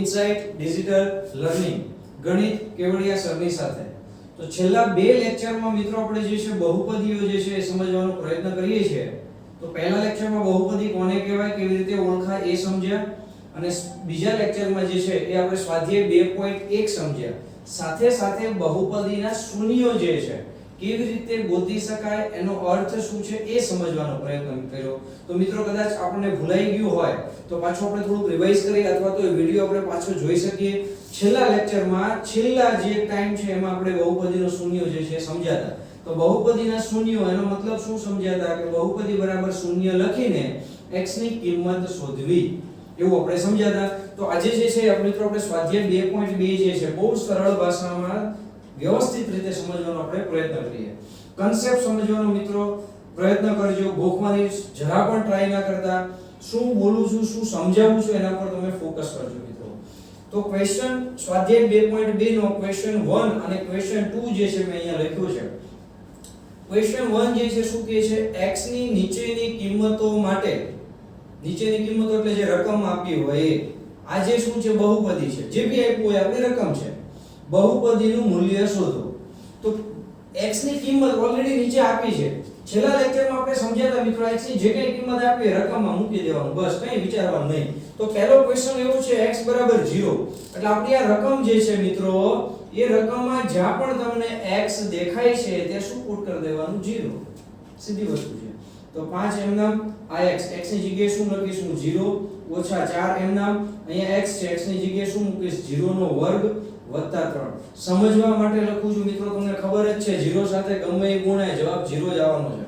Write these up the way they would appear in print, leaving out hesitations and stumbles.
Insight digital learning ગણિત કેવડિયા સરની સાથે. તો છેલ્લા બે લેક્ચરમાં મિત્રો આપણે જે છે બહુપદીઓ જે છે એ સમજવાનો પ્રયત્ન કરીએ છીએ. તો પહેલા લેક્ચરમાં બહુપદી કોને કહેવાય, કેવી રીતે ઓળખાય એ સમજ્યા, અને બીજા લેક્ચરમાં જે છે એ આપણે સ્વાધ્યાય 2.1 સમજ્યા. સાથે સાથે બહુપદીના શૂન્યો જે છે કેવી રીતે ગોતી શકાય, એનો અર્થ શું છે એ સમજવાનો પ્રયત્ન કર્યો. તો મિત્રો કદાચ આપણને ભૂલાઈ ગયું હોય તો પાછું આપણે થોડુંક રિવાઇઝ કરીએ, અથવા તો એ વિડિયો આપણે પાછો જોઈ શકીએ. છેલ્લા લેક્ચરમાં છેલ્લા જે ટાઈમ છે એમાં આપણે બહુપદીનો શૂન્યો જે છે સમજ્યા હતા. તો બહુપદીના શૂન્યો એનો મતલબ શું સમજ્યા હતા કે બહુપદી બરાબર શૂન્ય લખીને x ની કિંમત શોધવી, એવું આપણે સમજ્યા હતા. તો આજે જે છે મિત્રો આપણે સ્વાધ્યાય 2.2 જે છે બહુ સરળ ભાષામાં વ્યવસ્થિત રીતે સમજવાનો આપણે પ્રયત્ન કરીએ. કન્સેપ્ટ સમજવાનો મિત્રો પ્રયત્ન કરજો, ગોખવાની જરા પણ ટ્રાય ના કરતા. શું બોલું છું, શું સમજાવું છું એના પર તમે ફોકસ કરજો મિત્રો. તો ક્વેશ્ચન સ્વાધ્યાય 2.2 નો ક્વેશ્ચન 1 અને ક્વેશ્ચન 2 જે છે મેં અહીંયા લખ્યું છે. ક્વેશ્ચન 1 જે છે શું કહે છે, x ની નીચેની કિંમતો માટે, નીચેની કિંમતો એટલે જે રકમ આપી હોય એ, આ જે શું છે બહુપદી છે, જે બી આપ્યું હોય આપણી રકમ છે, બહુપદીનું મૂલ્ય શોધો. તો x ની કિંમત ઓલરેડી નીચે આપી છે. છેલ્લા લેક્ચરમાં આપણે સમજ્યા હતા મિત્રો, x ની જે કઈ કિંમત આપી રકમમાં મૂકી દેવાનું, બસ કંઈ વિચારવાનું નહીં. તો પહેલો ક્વેશ્ચન એવું છે x 0, એટલે આપણી આ રકમ જે છે મિત્રો એ રકમમાં જ્યાં પણ તમને x દેખાય છે ત્યાં શું પુટ કરી દેવાનું, 0. સીધી વસ્તુ છે. તો 5 એમ નામ આ x ની જગ્યાએ શું લખીશું 0 ઓછા 4 એમ નામ અહીંયા x છે, x ની જગ્યાએ શું મૂકીશ 0 નો વર્ગ વત્તા 3. સમજવા માટે લખું છું મિત્રો, તમને ખબર જ છે 0 સાથે ગમે એ ગુણાય જવાબ 0 જ આવવાનો છે.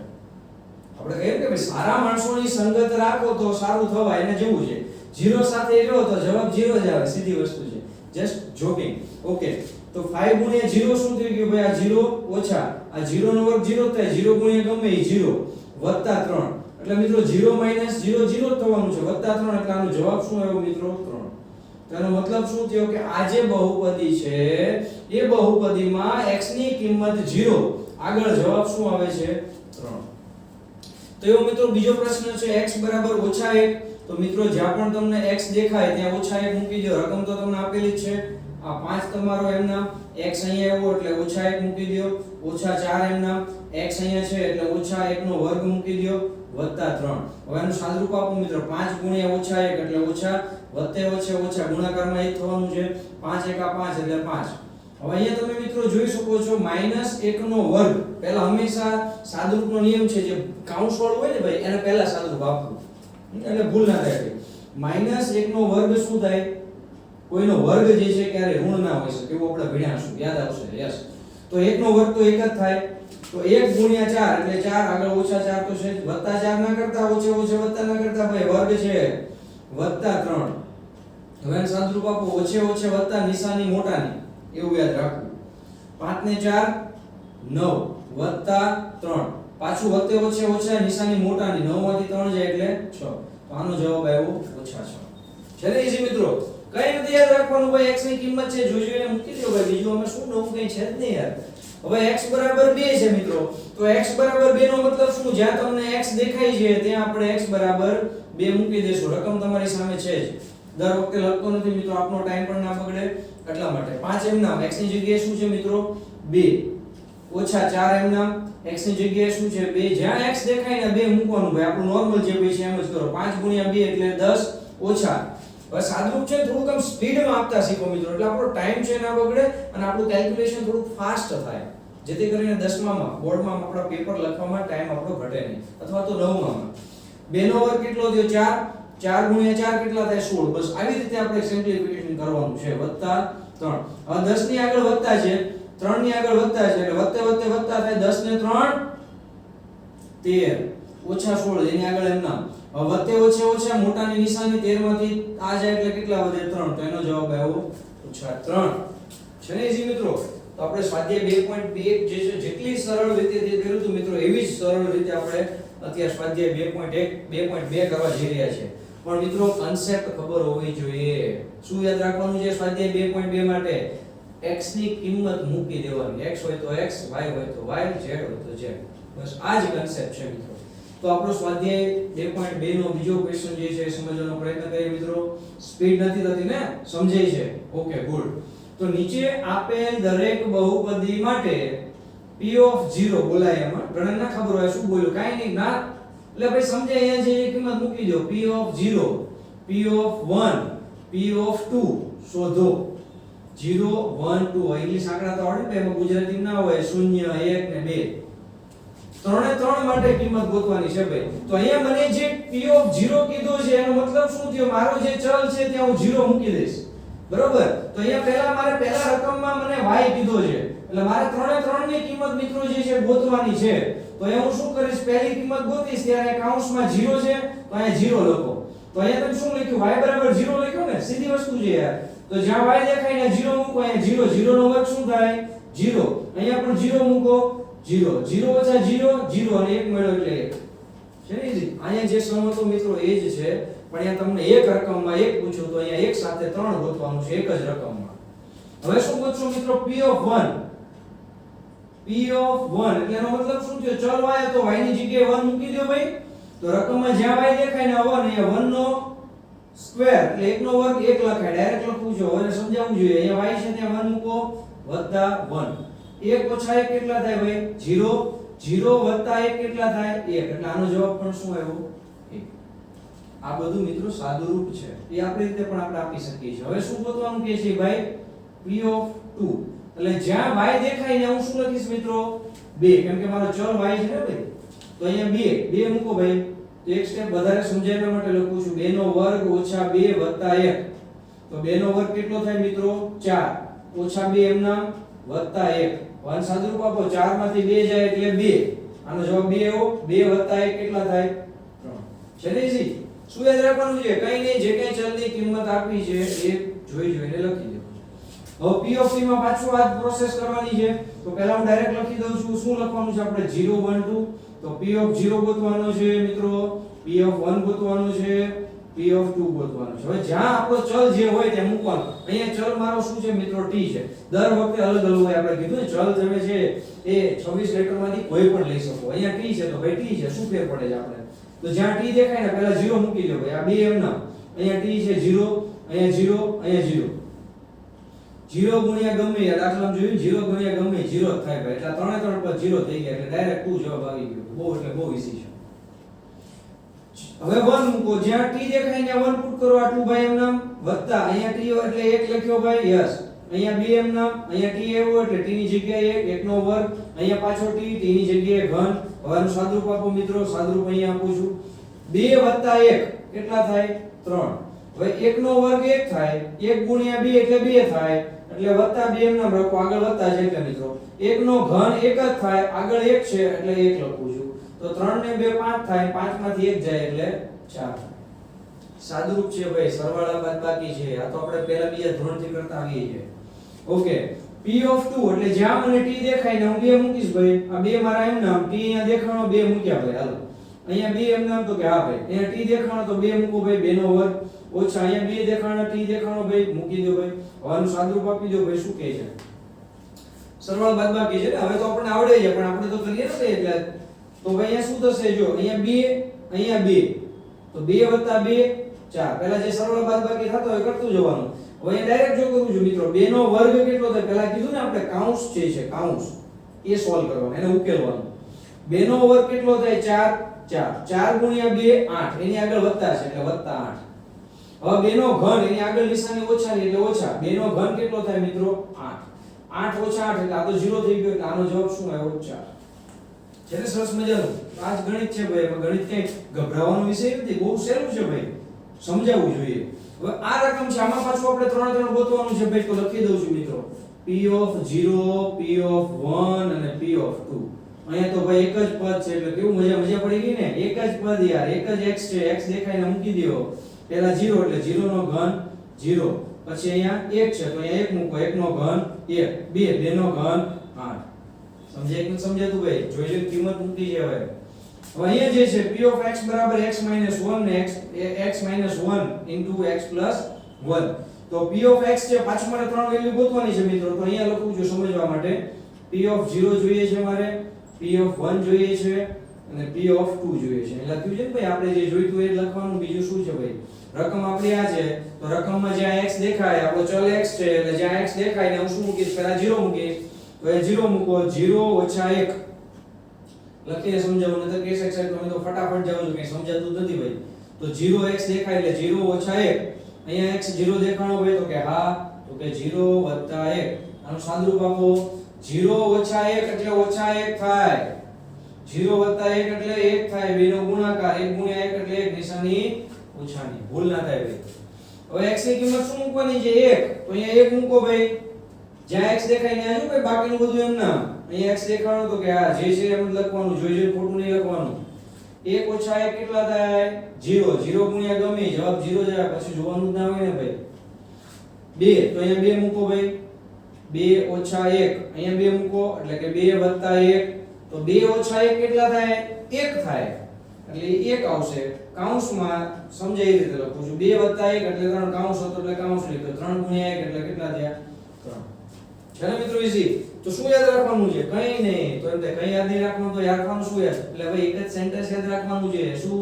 આપણે કહીએ કે ભાઈ સારા માણસોની સંગત રાખો તો સારું થવાય, એને જેવું છે 0 સાથે રહો તો જવાબ 0 જ આવે, સીધી વસ્તુ છે, જસ્ટ જોકિંગ. ઓકે, તો 5 ગુણ્યા 0 શું થઈ ગયું ભાઈ, આ 0 ઓછા આ 0 નો વર્ગ 0 થાય, 0 ગુણ્યા ગમે એ 0 વત્તા 3, એટલે મિત્રો 0 માઈનસ 0 0 જ થવાનું છે, વત્તા 3, એટલે આનો જવાબ શું આવ્યો મિત્રો 3. તેનો મતલબ શું થયો કે આ જે બહુપદી છે એ બહુપદીમાં x ની કિંમત 0, આગળ જવાબ શું આવે છે 3. તો એવો મિત્રો બીજો પ્રશ્ન છે x બરાબર -1. તો મિત્રો જ્યાં પણ તમને x દેખાય ત્યાં -1 મૂકી દો, રકમ તો તમને આપેલી જ છે. આ 5 તમારો એમ નામ, x અહીંયા આવ્યો એટલે -1 મૂકી દો, -4 એમ નામ, x અહીંયા છે એટલે -1 નો વર્ગ મૂકી દો વત્તા 3. હવે આનું સાદુરૂપ આપો મિત્રો, 5 ગુણ્યા -1 એટલે ઓછા વત્તે ઓછે ઓછા ગુણાકારમાં 1 થવાનું છે, 5 એકા 5 એટલે 5. હવે અહીંયા તમે મિત્રો જોઈ શકો છો -1 નો વર્ગ. પહેલા હંમેશા સાદુરૂપનો નિયમ છે, જે કાઉન્સ વાળું હોય ને ભાઈ એને પહેલા સાદુરૂપ આપવું એટલે ભૂલ ના થાય. -1 નો વર્ગ શું થાય, કોઈનો વર્ગ જે છે ક્યારે ઋણ ના હોઈ શકે, એવું આપણે ભણ્યાશું, યાદ આવશે. યસ, તો 1 નો વર્ગ તો 1 જ થાય. તો 1 ગુણ્યા 4 એટલે 4, આગળ -4 તો છે, વત્તા 4 ના કરતા, ઓછે ઓછે વત્તા ના કરતા ભાઈ વર્ગ છે વત્તા 3. હવે આનું સાદુરૂપ આપો, ઓછે ઓછે વત્તા નિશાની મોટાની, એવું યાદ રાખવું. 5 ને 4 9 વત્તા 3, પાછું વત્તે ઓછે ઓછા નિશાની મોટાની, 9 માંથી 3 જાય એટલે 6. તો આનો જવાબ આવ્યો -6. છે ને ઈઝી મિત્રો, કઈ નથી યાદ રાખવાનું ભાઈ, x ની કિંમત છે જોજો એને મૂકી દો ભાઈ, બીજું અમે શું નવું કઈ છે જ નહીં યાર. હવે x બરાબર 2 છે મિત્રો, તો x બરાબર 2 નો મતલબ શું, જ્યાં તમને x દેખાય છે ત્યાં આપણે x બરાબર 2 મૂકી દેશું, રકમ તમારી સામે છે જ. દર વખતે લખતો નથી મિત્રો, આપનો ટાઈમ પણ ના બગડે એટલા માટે. 5 એમ નામ, x ની જગ્યાએ શું છે મિત્રો 2 ઓછા 4 એમ નામ, x ની જગ્યાએ શું છે 2, જ્યાં x દેખાય ને 2 મૂકવાનું ભાઈ, આપણું નોર્મલ જે ભાઈ છે એમ જ કરો. 5 ગુણ્યા 2 એટલે 10 ઓછા, બસ સાદુરૂપ છે, થોડુંક આમ સ્પીડમાં આપતા શીખો મિત્રો, એટલે આપણો ટાઈમ છે ના બગડે અને આપણું કેલ્ક્યુલેશન થોડુંક ફાસ્ટ થાય, જેથી કરીને 10મામાં બોર્ડમાં આપણા પેપર લખવામાં ટાઈમ આપણો ઘટે નહીં, અથવા તો 9મામાં. 2 નો વર્ગ કેટલો થયો 4, 4 ગુણ્યા 4 કેટલા થાય 16. બસ આવી રીતે આપણે સિમ્પ્લિફિકેશન કરવાનું છે, વત્તા 3. હવે 10 ની આગળ વત્તા છે, 3 ની આગળ વત્તા છે, એટલે વત્તે વત્તે વત્તા થાય, 10 ને 3 13 ઓછા 16, એની આગળ એમ નામ. હવે વત્તે ઓછે ઓછા મોટાની નિશાની 13 માંથી આ જાય એટલે કેટલા વધે 3, તો એનો જવાબ આવ્યો -3. છે ને ઈઝી મિત્રો. તો આપણે સ્વાધ્યાય 2.2 જે છે જેટલી સરળ રીતે જે કર્યું હતું મિત્રો, એવી જ સરળ રીતે આપણે અત્યારે સ્વાધ્યાય 2.2 કરવા જઈ રહ્યા છે. પણ મિત્રો કન્સેપ્ટ ખબર હોવી જોઈએ. શું યાદ રાખવાનું છે સ્વાધ્યાય 2.2 માટે, x ની કિંમત મૂકી દેવાની, x હોય તો x, y હોય તો y, z હોય તો z. બસ આ જ કન્સેપ્ટ છે મિત્રો. તો આપણો સ્વાધ્યાય 2.2 નો બીજો ક્વેશ્ચન જે છે એ સમજવાનો પ્રયત્ન કરીએ મિત્રો. સ્પીડ નથી થતી ને, સમજાય છે? Okay good. તો નીચે આપેલ દરેક બહુપદી માટે p(0) બોલાય. એમાં ઘણા ના ખબર હોય શું બોલ્યો, કાઈ નહીં ના, એટલે ભાઈ સમજાય. અહીંયા જે કિંમત મૂકી દો, p(0), p(1), p(2) શોધો. 0 1 2 ઇંગ્લિશ આંકડા તો આવડે ને, એમાં ગુજરાતી ના હોય 0 1 ને 2. ત્રણે ત્રણ માટે કિંમત ગોતવાની છે ભાઈ. તો અહીંયા મને જે p(0) કીધો છે એનો મતલબ શું થયો, મારો જે ચલ છે ત્યાં હું 0 મૂકી દઈશ. બરોબર. તો અહીંયા મારે પહેલા રકમમાં મને y કીધો છે, એટલે મારે ત્રણે ત્રણની કિંમત મિત્રો જે છે ગોતવાની છે. તો અહીંયા હું શું કરીશ, પહેલી કિંમત ગોતીશ ત્યારે કૌંસમાં 0 છે તો અહીંયા 0 લખો. તો અહીંયા તમે શું લખ્યું, y બરાબર 0 લખ્યું ને, સીધી વસ્તુ છે યાર. તો જ્યાં y દેખાય ને 0 મૂકો, અહીંયા 0 0 નો વર્ગ શું થાય 0, અહીંયા પણ 0 મૂકો 0 0 ઓછા 0 0 અને 1 મળ્યો એટલે 1 છે ને. ઈઝી. અહીંયા જે સમ હતો મિત્રો એ જ છે, પણ અહીંયા તમને એક રકમમાં એક પૂછ્યું તો અહીંયા એક સાથે ત્રણ ગોતવાનું છે એક જ રકમમાં. હવે શું ગોતશો મિત્રો, p(1) એટલે એનો મતલબ શું થયો, ચલ y તો y ની જગ્યાએ 1 મૂકી દો ભાઈ. તો રકમમાં જ્યાં y દેખાય ને 1, અહીંયા 1 નો સ્ક્વેર એટલે 1 નો વર્ગ 1 લખાય, ડાયરેક્ટ લખવું છે. હવે સમજાવવું જોઈએ, અહીંયા y છે ત્યાં 1 મૂકો વત્તા 1. 1 ઓછા 1 કેટલા થાય ભાઈ 0, 0 વત્તા 1 કેટલા થાય 1, એટલે આનો જવાબ પણ શું આવ્યો 1. આ બધું મિત્રો સાદું રૂપ છે, એ આપણી રીતે પણ આપણે આપી શકીએ છીએ. હવે શું ગોતવાનું કહે છે ભાઈ, p(2) એટલે જ્યાં y દેખાય ને હું શું લખીશ મિત્રો 2, કેમ કે મારો ચલ y છે ને ભાઈ. તો અહીંયા 2 મૂકો ભાઈ. તો એક સ્ટેપ વધારે સમજાવવા માટે લખું છું, 2 નો વર્ગ ઓછા 2 વત્તા 1. તો 2 નો વર્ગ કેટલો થાય મિત્રો 4, ઓછા 2 એમના વત્તા 1. વન સાદુરૂપ આપો, 4 માંથી 2 જાય એટલે 2. આનો જવાબ 2 આવ્યો. 2 વત્તા 1 કેટલા થાય 3. છે ને ઈઝી. શું યાદ રાખવાનું છે, કઈ નહીં, જે કઈ ચલની કિંમત આપી છે એ જોઈ જોઈને લખી દેવું. હવે p(t) માં પાછું આ પ્રોસેસ કરવાની છે. તો પહેલા હું ડાયરેક્ટ લખી દઉં છું. શું લખવાનું છે આપણે 0 1 2. તો p(0) ગોતવાનો છે મિત્રો, p(1) ગોતવાનો છે, p(2) ગોતવાનો છે. હવે જ્યાં આપણો ચલ જે હોય ત્યાં મૂકવાનો. અહીંયા ચલ મારો શું છે મિત્રો t છે. દર વખતે અલગ અલગ હોય, આપણે કીધું ને ચલ તમે છે એ 26 લેટરમાંથી કોઈ પણ લઈ શકો. અહીંયા t છે તો ભાઈ t છે, શું ફેર પડે છે આપણે. તો જ્યાં t દેખાય ને પહેલા 0 મૂકી દો ભાઈ. આ બે એમના, અહીંયા t છે 0, અહીંયા 0, અહીંયા 0. 0 ગુણ્યા ગમે, દાખલામાં જોયું 0 ગુણ્યા ગમે 0 જ થાય ભાઈ. એટલે ત્રણે ત્રણ પર 0 થઈ ગયા એટલે ડાયરેક્ટ 2 જવાબ આવી ગયો. બહુ એટલે બહુ ઈઝી છે. હવે 1 મૂકો, જ્યાં t દેખાય ત્યાં 1 પુટ કરો. આ 2 ભાઈ એમ નામ વત્તા અહીંયા t એટલે 1 લખ્યો ભાઈ, યસ. અહીંયા 2 એમ નામ, અહીંયા t આવ્યો એટલે t ની જગ્યાએ 1 નો વર્ગ, અહીંયા પાછો t ની જગ્યાએ ઘન. હવે આનું સાદુરૂપ આપો મિત્રો, સાદુરૂપ અહીંયા આપું છું. 2 વત્તા 1 કેટલા થાય 3. હવે 1 નો વર્ગ 1 થાય, 1 ગુણ્યા 2 એટલે 2 થાય, એટલે વત્તા 2 એમ નામ રાખો, આગળ વત્તા છે એટલે મિત્રો 1 નો ઘન 1 જ થાય, આગળ 1 છે એટલે 1 લખું છું. તો 3 ને 2 5 થાય, 5 માંથી 1 જાય એટલે 4. સાદુરૂપ છે ભાઈ, સરવાળા બાદબાકી છે. આ તો આપણે પહેલા બીજા ધોરણથી કરતા આવીએ છીએ. ઓકે, p(2) એટલે જ્યાં મને t દેખાય ને હું 2 મૂકીશ ભાઈ. આ 2 મારા એમ નામ, t અહીંયા દેખાણો 2 મૂક્યા ભાઈ. હાલો અહીંયા 2 એમ નામ, તો કે હા ભાઈ અહીંયા t દેખાણો તો 2 મૂકો ભાઈ, 2 નો વર્ગ ઓછા અહીંયા 2 દેખાણો t દેખાણો ભાઈ, મૂકી દો ભાઈ. હવે આનું સાદુરૂપ આપી દો ભાઈ. શું કહે છે, સરવાળા બાદબાકી છે. હવે તો આપણને આવડે છે પણ આપણે તો કરીએ ને એટલે. તો ભાઈ અહીંયા શું થશે, જો અહીંયા 2 અહીંયા 2, તો 2 વત્તા 2 4. પહેલા જે સરવાળા બાદબાકી થતો હોય કરતું જવાનું. હવે અહીંયા ડાયરેક્ટ જો કરું છું મિત્રો, 2 નો વર્ગ કેટલો થાય, પહેલા કીધું ને આપણે કૌંસ છે કૌંસ, એ સોલ્વ કરવાનું, એને ઉકેલવાનું. 2 નો વર્ગ કેટલો થાય 4 4 ગુણ્યા 2 8, એની આગળ વત્તા છે એટલે વત્તા 8. હવે 2 નો ઘન, એની આગળ નિશાની ઓછા ની એટલે ઓછા. 2 નો ઘન કેટલો થાય મિત્રો 8. 8 ઓછા 8 એટલે આ તો 0 થઈ ગયો, એટલે આનો જવાબ શું આવ્યો 4. છે ને સરસ મજાનું. આ જ ગણિત છે ભાઈ. એમાં ગણિત કઈ ગભરાવાનો વિષય નથી, બહુ સહેલું છે ભાઈ, સમજાવવું જોઈએ. હવે આ રકમ છે, આમાં પાછું આપણે ત્રણ ત્રણ ગોતવાનું છે ભાઈ. તો લખી દઉં છું મિત્રો, p(0), p(1) અને p(2). અહીંયા તો ભાઈ એક જ પદ છે એટલે કેવું મજા પડી ગઈ ને. એક જ પદ યાર, એક જ x છે, x દેખાઈને મૂકી દો. પહેલા 0 એટલે 0 નો ઘન 0, પછી અહીંયા 1 છે તો અહીંયા 1 મૂકો, 1 નો ઘન 1, 2 નો ઘન 8. સમજાય કે સમજાતું ભાઈ? જોઈ લો કિંમત મૂકી છે. હવે અહીંયા જે છે p(x) બરાબર x - 1 ને x - 1 * x + 1. તો p(x) છે, પાછું મારે ત્રણ વેલ્યુ ગોતવાની છે મિત્રો. તો અહીંયા લખું છું સમજવા માટે. p(0) જોઈએ છે મારે, p(1) જોઈએ છે, અને p ઓફ 2 જોઈએ છે. એટલે લખ્યું છે ને ભાઈ આપણે જે જોઈતું એ જ લખવાનું, બીજું શું છે ભાઈ? રકમ આપણી આ છે તો રકમમાં જ્યાં x દેખાય આપણો ચલ x છે એટલે જ્યાં x દેખાય ને હું શું મૂકીશ? પહેલા 0 મૂકીશ. તો એ 0 મૂકો, 0 ઓછા 1 લખીને સમજાવું, નતર કેસ x તમે તો ફટાફટ જાવ છો, કઈ સમજાતું જ નથી ભાઈ. તો 0x દેખાય એટલે 0 ઓછા 1. અહીંયા x 0 દેખાણો ભાઈ, તો કે હા, તો કે 0 વત્તા 1. આનું સાદુરૂપ આપો. 0 ઓછા 1 એટલે ઓછા 1 થાય. 0 વત્તા 1 એટલે 1 થાય. બેનો ગુણાકાર 1 ગુણ્યા 1 એટલે 1, નિશાની ઓછાની, ભૂલ ના થાય ભાઈ. હવે x ની કિંમત શું મૂકવાની છે? 1. તો અહીંયા 1 મૂકો ભાઈ. જ્યાં x દેખાય ને આજો ભાઈ, બાકીનું બધું એમ ના. અહીંયા x દેખાણો તો કે આ જે છે એમ લખવાનું, જોઈ ખોટું નહીં લખવાનું. 1 ઓછા 1 કેટલા થાય? 0. 0 ગુણ્યા ગમે જવાબ 0 જ આવે, પછી જોવાનું જ ના હોય ને ભાઈ. 2 તો અહીંયા 2 મૂકો ભાઈ. 2 ઓછા 1 અહીંયા 2 મૂકો એટલે કે 2 વત્તા 1. તો 2 ઓછા 1 કેટલા થાય? 1 થાય. એટલે 1 આવશે. કૌંસમાં સમજાય એ રીતે લખું છું. 2 વત્તા 1 એટલે 3 કૌંસ હતો એટલે કૌંસ લીધો. 3 ગુણ્યા 1 એટલે કેટલા થયા? 3. છે ને મિત્રો ઈઝી? તો શું યાદ રાખવાનું છે? કઈ નહીં. તો એમ કઈ યાદ નહીં રાખવાનું, તો યાદ રાખવાનું શું યાદ? એટલે ભાઈ એક જ સેન્ટેન્સ યાદ રાખવાનું છે. શું?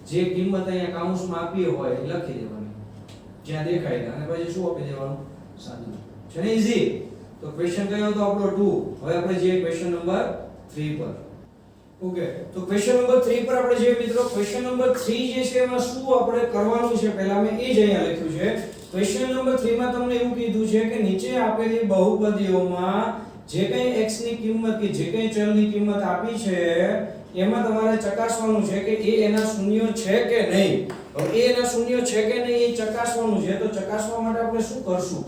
જે કિંમત અહીંયા કૌંસમાં આપી હોય એ લખી દેવાની જ્યાં દેખાય, અને પછી શું આપી દેવાનું? સાદું. છે ને ઈઝી? તો ક્વેશ્ચન કયો હતો આપણો 2. હવે આપણે જે ક્વેશ્ચન નંબર 3 પર. ઓકે, તો ક્વેશ્ચન નંબર 3 પર આપણે જે મિત્રો ક્વેશ્ચન નંબર 3 જે છે એમાં શું આપણે કરવાનું છે પહેલા મેં એ જ અહીંયા લખ્યું છે. ક્વેશ્ચન નંબર 3 માં તમને એવું કીધું છે કે નીચે આપેલી બહુપદીઓમાં જે કંઈ x ની કિંમત કે જે કંઈ ચલની કિંમત આપી છે એમાં તમારે ચકાસવાનું છે કે એ એના શૂન્ય છે કે નહીં. હવે એ એના શૂન્ય છે કે નહીં એ ચકાસવાનું છે. તો ચકાસવા માટે આપણે શું કરશું?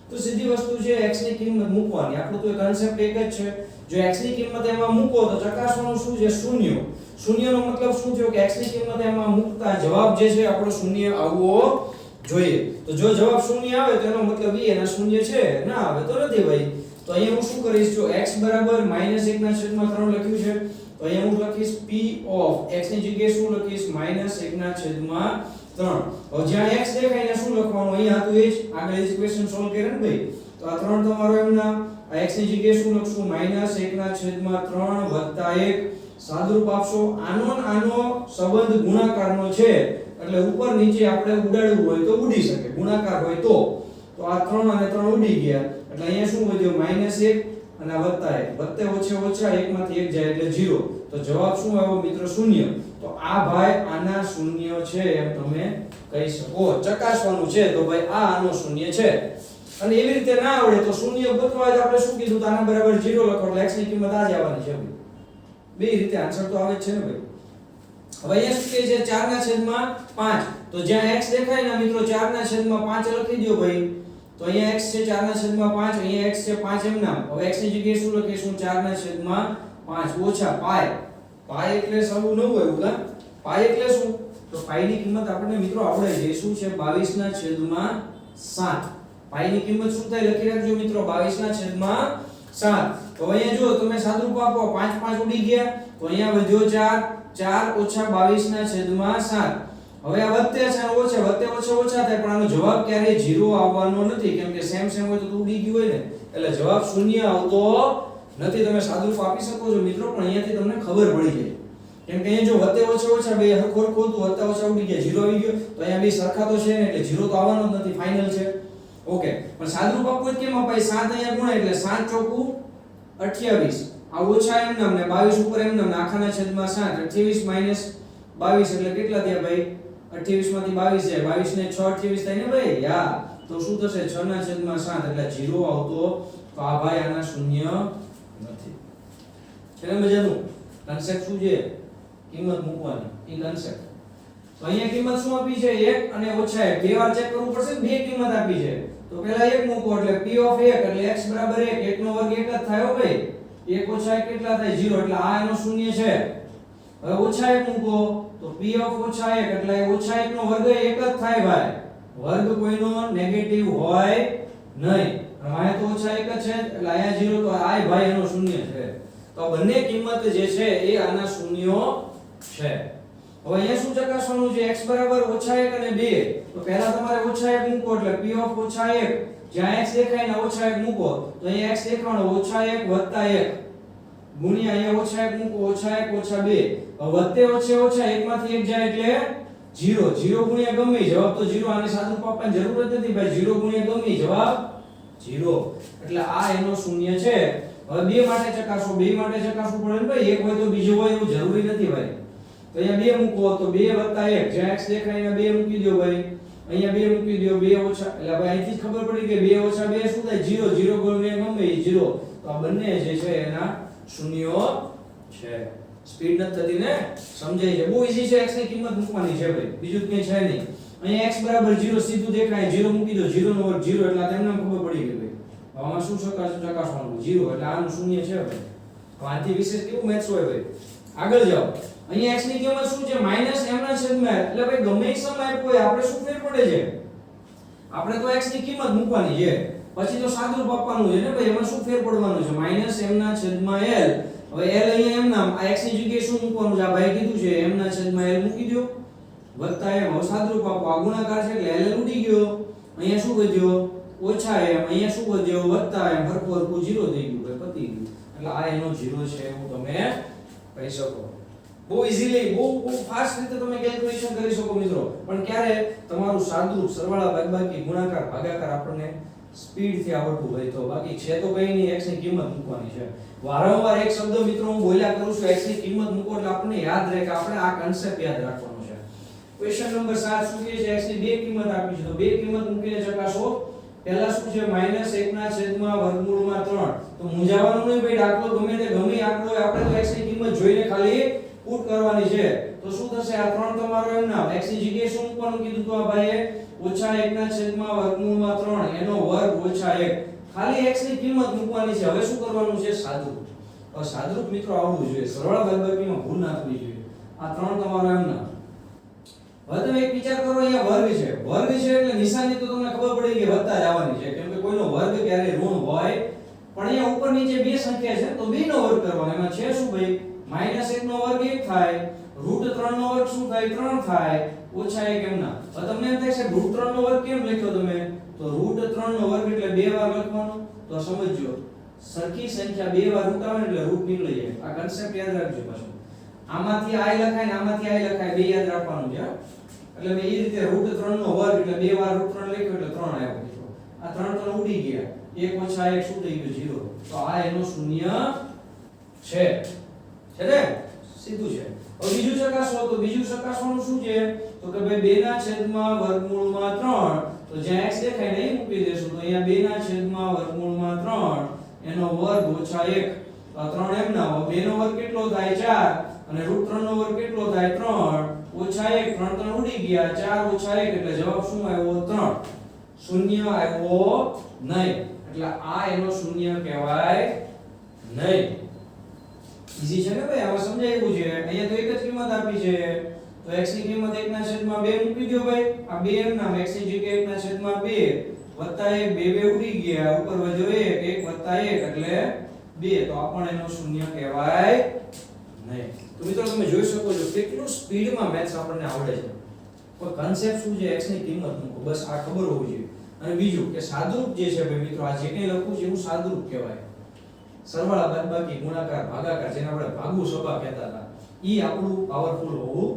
તો સીધી વસ્તુ છે, x ની કિંમત મૂકવાની. આપણો તો કન્સેપ્ટ એક જ છે. જો x ની કિંમત એમાં મૂકો તો ચકાસવાનું શું છે? શૂન્ય. શૂન્યનો મતલબ શું થયો કે x ની કિંમત એમાં મૂકતા જવાબ જે છે આપણો શૂન્ય આવવો જોઈએ. તો જો જવાબ શૂન્ય આવે તો એનો મતલબ એ એના શૂન્ય છે, ના આવે તો નથી ભાઈ. તો અહીંયા હું શું કરીશ? જો x બરાબર -1/3 લખ્યું છે તો અહીંયા હું લખીશ p ઓફ x ની જગ્યાએ શું લખીશ? -1/3. હવે જ્યાં x દેખાય એને શું લખવાનું? અહીંયા હતું એ જ આગળ ઇક્વેશન સોલ્વ કરે ને ભાઈ. તો આ 3 તમારો એમના, આ x ની જગ્યાએ શું લખશું? -1/3 + 1 સાદુરૂપ આપશો. આનો ને આનો સંબંધ ગુણાકારનો છે એટલે ઉપર નીચે આપણે ઉડાડવું હોય તો ઉડી શકે, ગુણાકાર હોય તો. તો આ 3 અને 3 ઉડી ગયા એટલે અહીંયા શું વધ્યો? -1 અને આ +1. વત્તે ઓછા 1 માંથી 1 જાય એટલે 0. તો જવાબ શું આવ્યો મિત્રો? શૂન્ય. તો આ ભાઈ આના શૂન્ય છે એમ તમે કહી શકો. ચકાસવાનું છે તો ભાઈ આ આનો શૂન્ય છે. અને એવી રીતે ના આવડે તો શૂન્ય ગોતવા જ આપણે શું કીધું? તો આના બરાબર 0 લખો એટલે x ની કિંમત આ જ આવવાની છે ભાઈ. બે રીતે આન્સર તો આવે જ છે ને ભાઈ. હવે અહીંયા શું કહે છે? 4/5. તો જ્યાં x દેખાય ને મિત્રો 4/5 લખી દો ભાઈ. તો અહીંયા x છે 4/5, અહીંયા x છે 5 એમ નામ. હવે x ની જગ્યાએ શું લખીશું? 4/5 ઓછા પાય. પાય એટલે સૌ ન હોય ઉગા. પાય એટલે શું? તો પાય ની કિંમત આપણને મિત્રો આવડે છે. શું છે? 22/7. પાય ની કિંમત શું થાય? લખી રાખજો મિત્રો, 22/7. તો અહીંયા જો તમે સાદુરૂપ આપો, 5 5 ઉડી ગયા તો અહીંયા વધ્યો 4 ઓછા 22/7. હવે આ વત્તે છે અને ઓછા, વત્તે ઓછા થાય પણ આનો જવાબ ક્યારેય 0 આવવાનો નથી, કેમ કે સેમ હોય તો ઉડી ગયું હોય ને એટલે જવાબ શૂન્ય આવતો નથી. તમે સાદુરૂપ આપી શકો છો મિત્રો, પણ અહીંયાથી તમને ખબર પડી જાય. કેમ કે અહીંયા જો વત્તે ઓછા બે હરખોર ખોતું, વત્તે ઓછા ઉડી ગયા, 0 આવી ગયો તો અહીંયા બે સરખા તો છે ને એટલે 0 તો આવવાનો જ નથી, ફાઇનલ છે. ઓકે, પણ સાદુરૂપ આપવું કેમ અપાય? 7 અહીંયા ગુણાય એટલે 7 ચોકું 28. આ ઓછા એમ નામ ને 22 ઉપર એમ નામ, આખાના છેદમાં 7. 28 - 22 એટલે કેટલા થયા ભાઈ? 28 માંથી 22 જાય, 22 ને 6 28 થાય ને ભાઈ. યા તો શું થશે? 6/7 એટલે 0 આવતો. તો આ ભાઈ આના શૂન્ય નથી. છે ને મજાનું? કન્સેપ્ટ શું છે? કિંમત મૂકવાની એ કન્સેપ્ટ. તો અહીંયા કિંમત શું આપી છે? 1 અને ઓછા 1. બે વાર ચેક કરવું પડશે ને, બે કિંમત આપી છે. તો પહેલા 1 મૂકો એટલે p ઓફ 1 એટલે x બરાબર 1. 1 નો વર્ગ 1 જ થાય ભાઈ. 1 ઓછા 1 કેટલા થાય? 0. એટલે આ એનો શૂન્ય છે. હવે ઓછા 1 મૂકો તો p ઓફ ઓછા 1 એટલે ઓછા 1 નો વર્ગ 1 જ થાય ભાઈ. વર્ગ કોઈનો નેગેટિવ હોય નહીં. અહીંયા તો ઓછા 1 જ છે એટલે અહીંયા 0, તો આ ભાઈ એનો શૂન્ય છે. તો બંને કિંમત જે છે એ આના શૂન્યો છે. હવે અહીંયા શું ચકાસવાનું છે? x બરાબર ઓછા 1 અને 2. તો પહેલા તમારે ઓછા 1 મૂકો એટલે p ઓફ ઓછા 1 જ્યાં x દેખાય ને ઓછા 1 મૂકો તો અહીંયા x દેખાણો ઓછા 1 વત્તા 1. ગુણ્યા અહીંયા -1 મૂકો -1 -2 વત્તે ઓછે 1 માંથી 1 જાય એટલે 0 0 ગુણ્યા ગમે ઈ જવાબ તો 0 આને સાદુરૂપ આપવાની જરૂર જ નથી ભાઈ 0 ગુણ્યા ગમે ઈ જવાબ 0 એટલે આ એનો શૂન્ય છે હવે બે માટે ચકાસો બે માટે ચકાસવું પડે ને ભાઈ એક હોય તો બીજો હોય એવું જરૂરી નથી ભાઈ તો અહીંયા 2 મૂકો તો 2 1 જ્યાં x દેખાય અહીંયા 2 મૂકી દો ભાઈ અહીંયા 2 મૂકી દો 2 ઓછા એટલે ભાઈ અહીંથી જ ખબર પડી કે 2 ઓછા 2 શું થાય 0 0 ગુણ્યા ગમે ઈ 0 તો આ બંને જે છે એના શૂન્યો છે સ્પીડ નથી થતી ને સમજાય છે બહુ ઈઝી છે x ની કિંમત મૂકવાની છે ભાઈ બીજું કંઈ છે નહીં અહીંયા x બરાબર 0 સીધું દેખાય 0 મૂકી દો 0 નો વર્ગ 0 એટલે તમને ખબર પડી ગઈ ભાઈ આમાં શું ચકાસવાનું 0 એટલે આનું શૂન્ય છે ભાઈ આથી વિશેષ કેવું મેથ્સ હોય ભાઈ આગળ જાઓ અહીંયા x ની કિંમત શું છે -m ના છેદમાં એટલે ભાઈ ગમે એક સમ આપ્યો હોય આપણે શું ફેર પડે છે આપણે તો x ની કિંમત મૂકવાની છે પછી તો સાદુરૂપ આપવાનું છે ને ભાઈ એમાં શું ફેર પડવાનું છે -m ના છેદમાં l હવે l અહીંયા m નામ આ x ની જગ્યાએ શું મૂકવાનું છે આ ભાઈ કીધું છે m ના છેદમાં l મૂકી દો વત્તા m હવે સાદુરૂપ આપો આ ગુણાકાર છે એટલે l ઉડી ગયો અહીંયા શું વધ્યો ઓછા m અહીંયા શું વધ્યો વત્તા m હરખું 0 થઈ ગયું ભાઈ પતી ગયું એટલે આ એનો 0 છે એવું તમે કહી શકો બહુ ઈઝીલી બહુ ફાસ્ટ રીતે તમે કેલ્ક્યુલેશન કરી શકો મિત્રો પણ ક્યારે તમારું સાદુરૂપ સરવાળા બાદબાકી ગુણાકાર ભાગાકાર આપણને સ્પીડ થી આવડતું હોય તો બાકી છે તો કઈ નહીં x ની કિંમત મૂકવાની છે વારંવાર એક શબ્દ મિત્રો હું બોલ્યા કરું છું x ની કિંમત મૂકો એટલે આપણને યાદ રહે કે આપણે આ કન્સેપ્ટ યાદ રાખવાનો છે ક્વેશ્ચન નંબર 7 શું કહે છે x ની બે કિંમત આપી છે તો બે કિંમત મૂકીને ચકાસો પહેલા શું છે -1 ના છેદમાં વર્ગમૂળમાં 3 તો મૂંઝાવાનું નહીં ભાઈ દાખલો ગમે તે ગમે આંકડો હોય આપણે તો x ની કિંમત જોઈને ખાલી પુટ કરવાની છે તો શું થશે આ 3 તમારો એમ ના x ની જગ્યાએ શું મૂકવાનું કીધું તો આ ભાઈએ -1 ના છેદમાં વર્ગમૂળમાં 3 એનો વર્ગ -1 ખાલી x ની કિંમત મૂકવાની છે હવે શું કરવાનું છે સાદુરૂપ હવે સાદુરૂપ મિત્રો આવડવું જોઈએ સરવાળા બાદબાકીમાં ભૂલ ના થવી જોઈએ આ 3 તમારો એમ ના હવે તમે એક વિચાર કરો અહીંયા વર્ગ છે એટલે નિશાની તો તમને ખબર પડી કે વત્તા જ આવવાની છે કેમ કે કોઈનો વર્ગ ક્યારે ઋણ હોય પણ અહીંયા ઉપર નીચે બે સંખ્યા છે તો બે નો વર્ગ કરવાનો એમાં છે શું ભાઈ -1 નો વર્ગ 1 થાય √3 નો વર્ગ શું થાય 3 થાય -1 એમ ના હવે તમને એમ થાય છે √3 નો વર્ગ કેમ લખ્યો તમે તો √3 નો વર્ગ એટલે બે વાર લખવાનો તો સમજજો સરખી સંખ્યા બે વાર રુટ આવે એટલે રુટ નીકળી જાય આ કન્સેપ્ટ યાદ રાખજો પાછો આમાંથી i લખાય ને આમાંથી i લખાય બે યાદ રાખવાનું છે એટલે મેં એ રીતે √3 નો વર્ગ એટલે બે વાર √3 લખ્યો એટલે 3 આવ્યો મિત્રો આ 3 તો ઉડી ગયા 1 - 1 શું થઈ ગયું 0 તો આ એનો શૂન્ય છે ને સીધું છે હવે બીજું ચકાસો તો બીજું ચકાસવાનું શું છે તો કે ભાઈ 2 ના છેદમાં વર્ગમૂળમાં 3 તો જ્યાં x દેખાય ને એ મૂકી દેશું તો અહીંયા 2 ના છેદમાં વર્ગમૂળમાં 3 એનો વર્ગ -1 તો 3 એમ ના 2 નો વર્ગ કેટલો થાય 4 અને √3 નો વર્ગ કેટલો થાય 3 -1 3 3 ઉડી ગયા 4 - 1 એટલે જવાબ શું આવ્યો 3 શૂન્ય આવ્યો નહીં એટલે આ એનો શૂન્ય કહેવાય નહીં ઈઝી છે ને ભાઈ આમાં સમજાયું છે અહીંયા તો એક જ કિંમત આપી છે તો x ની કિંમત 1 ના છેદમાં 2 મૂકી દો ભાઈ આ 2 એમ નામ x ની જગ્યાએ 1 ના છેદમાં 2 વત્તા 1 2 ઉડી ગયા ઉપર વધ્યો 1 1 વત્તા 1 એટલે 2 તો આ પણ એનો શૂન્ય કહેવાય નહીં તો મિત્રો તમે જોઈ શકો છો કેટલું સ્પીડમાં મેથ્સ આપણને આવડે છે કોઈ કન્સેપ્ટ શું છે x ની કિંમત મૂકો બસ આ ખબર હોવી જોઈએ અને બીજું કે સાદુરૂપ જે છે ભાઈ મિત્રો આ જે કંઈ લખું છે એવું સાદુરૂપ કહેવાય સરવાળા બાદબાકી ગુણાકાર ભાગાકાર જેને આપણે ભાગુ સભા કહેતા હતા ઈ આપણું પાવરફુલ હોવું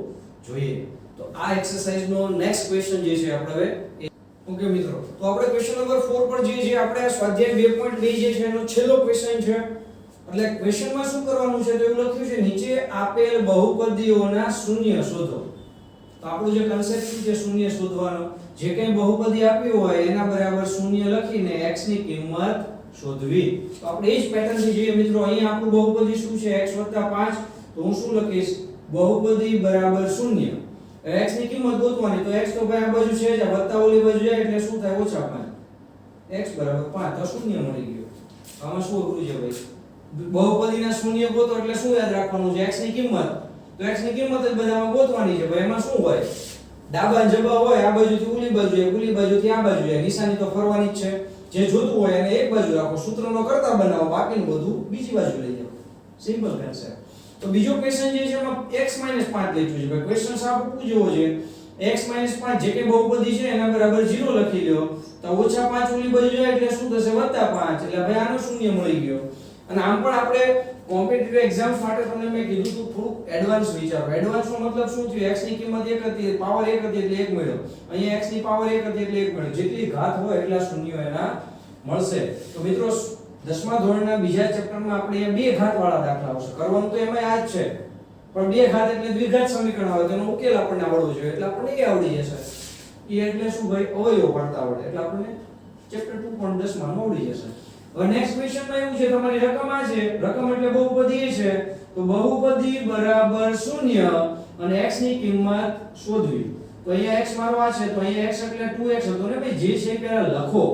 જોઈએ તો આ એક્સરસાઇઝ નો નેક્સ્ટ ક્વેશ્ચન જે છે આપણે હવે ઓકે મિત્રો તો આપણે ક્વેશ્ચન નંબર 4 પર જે આપણે સ્વાધ્યાય 2.2 જે છે એનો છેલ્લો ક્વેશ્ચન છે એટલે ક્વેશ્ચનમાં શું કરવાનું છે તો એવું લખ્યું છે નીચે આપેલ બહુપદીઓના શૂન્ય શોધો તો આપણું જે કન્સેપ્ટ શું છે શૂન્ય શોધવાનો જે કંઈ બહુપદી આપ્યું હોય એના બરાબર શૂન્ય લખીને x ની કિંમત શોધવી તો આપણે એ જ પેટર્ન થી જોઈએ મિત્રો અહીંયા આપણું બહુપદી શું છે x 5 તો હું શું લખીશ બહુપદી બરાબર શૂન્ય x ની કિંમત ગોતવાની તો x તો ભાઈ આ બાજુ છે જ વત્તા ઓલી બાજુ જાય એટલે શું થાય -5 x બરાબર 5 તો શૂન્ય મળી ગયો આમાં શું અઘરું છે ભાઈ બહુપદીના શૂન્ય ગોતો એટલે શું યાદ રાખવાનું છે x ની કિંમત તો x ની કિંમત જ બધામાં ગોતવાની છે ભાઈ એમાં શું હોય ડાબા જબા હોય આ બાજુથી ઓલી બાજુ જાય ઓલી બાજુથી આ બાજુ જાય નિશાની તો ફરવાની જ છે જે જોતું હોય એને એક બાજુ રાખો સૂત્રનો કરતા બનાવો બાકીનું બધું બીજી બાજુ લઈ જાઓ સિમ્પલ કન્સેપ્ટ તો બીજો ક્વેશ્ચન જે છે એમાં x - 5 લખ્યું છે ભાઈ ક્વેશ્ચન સાફ પૂછ્યો છે x - 5 જે કે બહુપદી છે એના બરાબર 0 લખી લ્યો તો -5 ઓલી બાજુ જાય એટલે શું થશે +5 એટલે ભાઈ આનો શૂન્ય મળી ગયો અને આમ પણ આપણે કોમ્પિટિટિવ એક્ઝામ્સ માટે તમને મેં કીધું તું થોડું એડવાન્સ વિચારો. એડવાન્સનો મતલબ શું થયું? x ની કિંમત 1 હતી, પાવર 1 હતી એટલે 1 મળ્યો. અહીંયા x ની પાવર 1 હતી એટલે 1 મળ્યો. જેટલી ઘાત હોય એટલા શૂન્યો એના મળશે. તો મિત્રો 10મા ધોરણના બીજા ચેપ્ટરમાં આપણે અહીંયા બે ઘાત વાળા દાખલા આવશે. કરવાનું તો એમાં આ જ છે. પણ બે ઘાત એટલે દ્વિઘાત સમીકરણ આવે તેનો ઉકેલ આપણને આવડવો જોઈએ. એટલે આપણને એ આવડી જશે. એ એટલે શું ભાઈ? અવયવ પાડતા આવડે. એટલે આપણને ચેપ્ટર 2.10 માં આવડી જશે. હવે નેક્સ્ટ ક્વેશ્ચનમાં એવું છે, તમારી રકમ આ છે. રકમ એટલે બહુપદી છે. તો બહુપદી બરાબર 0 અને x ની કિંમત શોધવી. તો અહીંયા x મારો આ છે, તો અહીંયા x એટલે 2x હતો ને ભાઈ. જે છે પેલા લખો.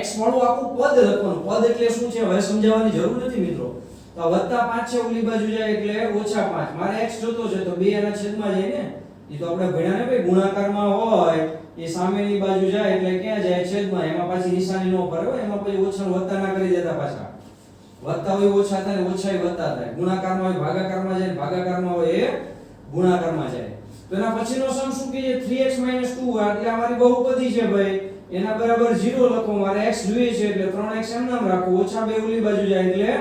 x વાળું આખું પદ લખવાનું. પદ એટલે શું છે હવે સમજાવવાની જરૂર નથી મિત્રો. તો આ વત્તા 5 છે, ઓલી બાજુ જાય એટલે ઓછા 5. મારે x જોતો છે તો 2 એના છેદમાં જાય ને. એ તો આપણે ભણ્યા ને ભાઈ, ગુણાકારમાં હોય એ સામેની બાજુ જાય એટલે ક્યાં જાય? છેદમાં. એમાં પાછી નિશાની નો ફરે હોય. એમાં પછી ઓછા ને વત્તા ના કરી દેતા પાછા. વત્તા હોય ઓછા થાય ને ઓછાય વત્તા થાય. ગુણાકારમાં હોય ભાગાકારમાં જાય, ભાગાકારમાં હોય એ ગુણાકારમાં જાય. તો એના પછીનો સમ શું કહે છે? 3x 2 એટલે અમારી બહુપદી છે ભાઈ. એના બરાબર 0 લખો. મારે x જોઈએ છે એટલે 3x એમ નામ રાખો. ઓછા 2 ઓલી બાજુ જાય એટલે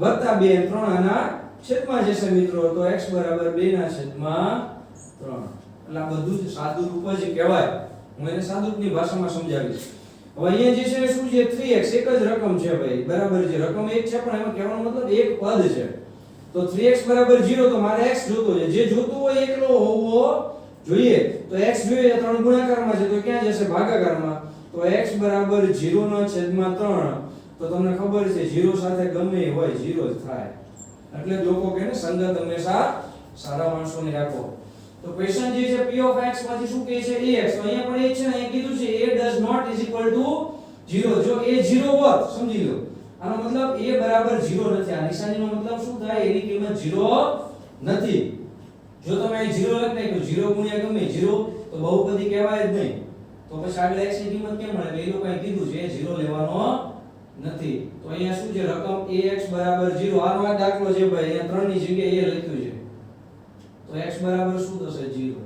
વત્તા 2 3 આના છેદમાં જશે મિત્રો. તો x બરાબર 2 ના છેદમાં 3. એટલે આ બધું જ સાદું રૂપ જ કહેવાય. હું એને સાદુરૂપની ભાષામાં સમજાવીશ. હવે અહીંયા જે છે શું છે? 3x એક જ રકમ છે ભાઈ. બરાબર છે, રકમ એક છે પણ એમાં કહેવાનો મતલબ એક પદ છે. તો 3x બરાબર 0 તો મારે x જોતો છે. જે જોતું હોય એકલો હોવો જોઈએ. તો x જોઈએ 3 ગુણાકારમાં છે તો ક્યાં જશે? ભાગાકારમાં. તો x બરાબર 0 ના છેદમાં 3. તો તમને ખબર છે 0 સાથે ગમે એ હોય 0 જ થાય. એટલે લોકો કહે ને સંગત હંમેશા સારા માણસોની રાખો. તો ક્વેશ્ચન જે છે p of x માંથી શું કહે છે? ax. તો અહીંયા પણ એ છે ને, અહીંયા કીધું છે a does not is equal to 0. જો a 0 હોત સમજી લો. આનો મતલબ a બરાબર 0 નથી. આ નિશાનીનો મતલબ શું થાય? એની કિંમત 0 નથી. જો તમે અહીં 0 લખી નાખ્યો, 0 ગુણ્યા ગમે 0 તો બહુપદી કહેવાય જ નહીં. તો પછી આગળ x ની કિંમત કેમ મળે? એ લોકોએ કીધું છે 0 લેવાનો નથી. તો અહીંયા શું છે? રકમ ax બરાબર 0. આનો આ દાખલો છે ભાઈ. અહીંયા 3 ની જગ્યાએ a લખ્યું છે. તો x બરાબર શું થશે? 0.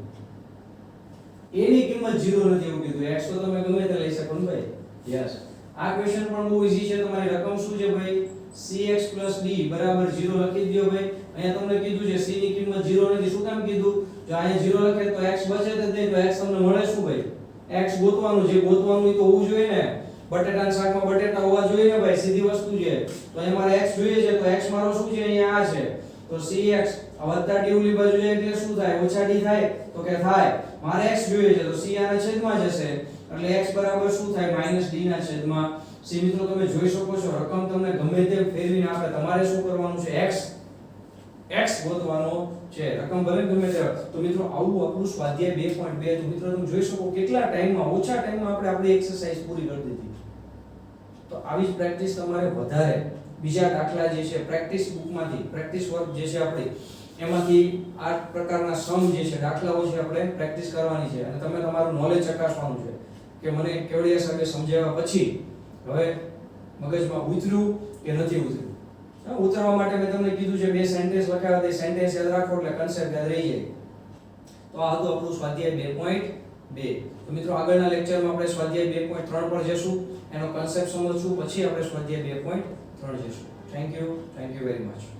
a ની કિંમત 0 નથી એવું કીધું. x તો તમે ગમે તે લઈ શકો ને ભાઈ. યસ. આ ક્વેશ્ચન પણ બહુ ઈઝી છે. તમારી રકમ શું છે ભાઈ? cx d બરાબર 0 લખી દો ભાઈ. અહીંયા તમને કીધું છે c ની કિંમત 0 નથી. શું કામ કીધું? જો અહીંયા 0 લખે તો x બચે જ નહીં. તો x તમને મળે શું ભાઈ? x ગોતવાનું. જે ગોતવાનું તો હોવું જોઈએ ને. બટેટાના શાકમાં બટેટા હોવા જોઈએ ને ભાઈ. સીધી વસ્તુ છે. તો અહીંયા મારે x જોઈએ છે તો x મારો શું છે? અહીંયા આ છે. તો cx વત્તા d ઓલી બાજુ જાય એટલે શું થાય? ઓછા d થાય. તો કે થાય. મારે x જોઈએ છે તો c આના છેદમાં જશે. એટલે x બરાબર શું થાય? -d ના છેદમાં c. મિત્રો તમે જોઈ શકો છો રકમ તમને ગમે તેમ ફેરવીને આપે. તમારે શું કરવાનું છે? x ગોતવાનો છે. રકમ ભલે ગમે તે. તો મિત્રો આવું આપણું સ્વાધ્યાય 2.2. તો મિત્રો તમે જોઈ શકો કેટલા ટાઈમમાં, ઓછા ટાઈમમાં આપણે આપણી એક્સરસાઇઝ પૂરી કરી દીધી. તો આવી જ પ્રેક્ટિસ તમારે વધારે બીજા દાખલા જે છે પ્રેક્ટિસ બુકમાંથી, પ્રેક્ટિસ વર્ક જે છે આપણી એમાંથી આ પ્રકારના સમ જે છે દાખલાઓ છે આપણે પ્રેક્ટિસ કરવાની છે. અને તમે તમારું નોલેજ ચકાસવાનું છે કે મને કેવડિયા સાહેબે સમજાવ્યા પછી હવે મગજમાં ઉતર્યું કે નથી ઉતર્યું. ઉતરવા માટે મેં તમને કીધું છે 2 સેન્ટેન્સ લખાવ્યા. તે સેન્ટેન્સ યાદ રાખો એટલે કન્સેપ્ટ યાદ રહી જાય. તો આ હતું આપણું સ્વાધ્યાય 2.2. તો મિત્રો આગળના લેક્ચરમાં આપણે સ્વાધ્યાય 2.3 પર જશું. એનો કન્સેપ્ટ સમજશું. પછી આપણે સ્વાધ્યાય 2.3 જશું. Thank you very much.